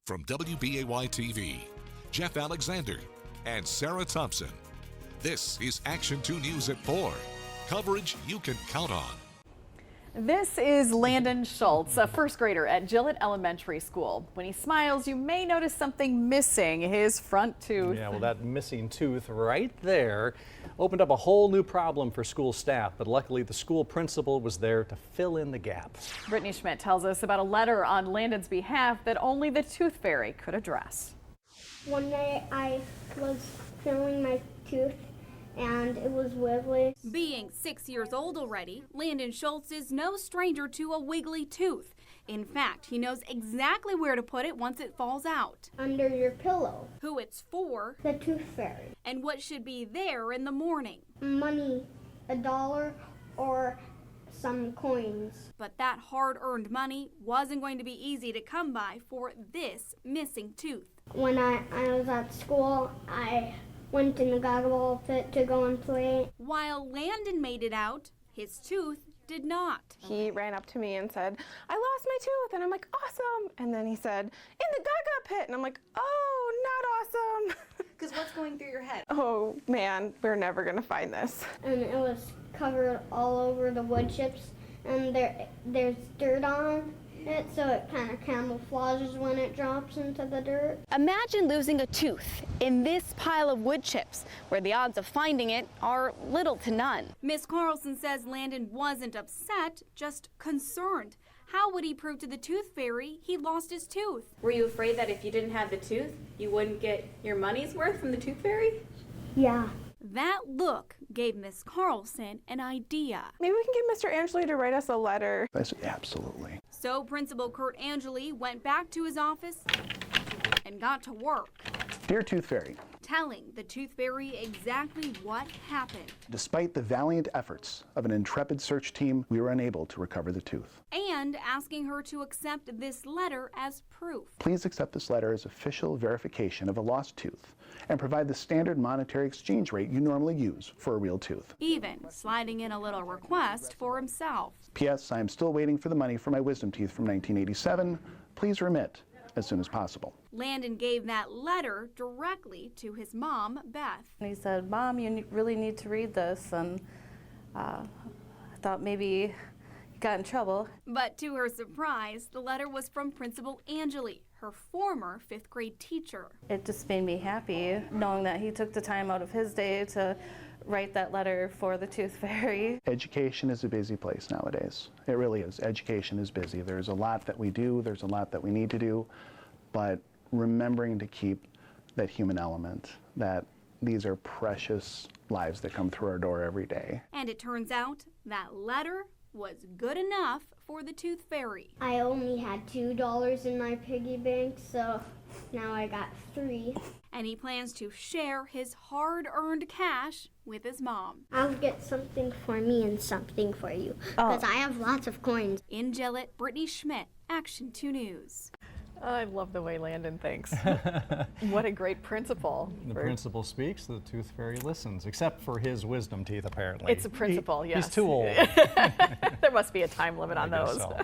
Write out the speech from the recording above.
From WBAY TV, Jeff Alexander and Sarah Thompson. This is Action 2 News at 4. Coverage you can count on. This is Landon Schultz, a first grader at Gillett Elementary School. When he smiles, you may notice something missing, his front tooth. Yeah, well, that missing tooth right there opened up a whole new problem for school staff, but luckily the school principal was there to fill in the gap. Brittany Schmidt tells us about a letter on Landon's behalf that only the tooth fairy could address. One day I was filling my tooth and it was wiggly. Being 6 years old already, Landon Schultz is no stranger to a wiggly tooth. In fact, he knows exactly where to put it once it falls out. Under your pillow. Who it's for. The tooth fairy. And what should be there in the morning. Money, $1 or some coins. But that hard-earned money wasn't going to be easy to come by for this missing tooth. When I was at school, I went in the goggle pit to go and play. While Landon made it out, his tooth did not. He ran up to me and said, "I lost my tooth," and I'm like, "Awesome." And then he said, "In the gaga pit," and I'm like, "Oh, not awesome." Because what's going through your head? Oh man, we're never gonna find this. And it was covered all over the wood chips, and there's dirt on it, so it kind of camouflages when it drops into the dirt. Imagine losing a tooth in this pile of wood chips, where the odds of finding it are little to none. Miss Carlson says Landon wasn't upset, just concerned. How would he prove to the tooth fairy he lost his tooth? Were you afraid that if you didn't have the tooth, you wouldn't get your money's worth from the tooth fairy? Yeah. That look gave Miss Carlson an idea. Maybe we can get Mr. Angeli to write us a letter. I said, absolutely. So Principal Kurt Angeli went back to his office and got to work. Dear Tooth Fairy, Telling the tooth fairy exactly what happened. despite the valiant efforts of an intrepid search team, we were unable to recover the tooth. And asking her to accept this letter as proof. Please accept this letter as official verification of a lost tooth and provide the standard monetary exchange rate you normally use for a real tooth. Even sliding in a little request for himself. P.S. I am still waiting for the money for my wisdom teeth from 1987. Please remit as soon as possible. Landon gave that letter directly to his mom, Beth. And he said, "Mom, you really need to read this." And I thought maybe he got in trouble. But to her surprise, the letter was from Principal Angeli, her former 5th grade teacher. It just made me happy knowing that he took the time out of his day to write that letter for the tooth fairy. Education is a busy place nowadays. It really is. Education is busy. There's a lot that we do, there's a lot that we need to do, but remembering to keep that human element, that these are precious lives that come through our door every day. And it turns out that letter was good enough for the tooth fairy. I only had $2 in my piggy bank, so now I got 3. And he plans to share his hard-earned cash with his mom. I'll get something for me and something for you, because I have lots of coins. In Gillett, Brittany Schmidt, Action 2 News. I love the way Landon thinks. What a great principal. The principal speaks, the tooth fairy listens, except for his wisdom teeth, apparently. It's a principal, yes. He's too old. There must be a time limit on I guess those. so.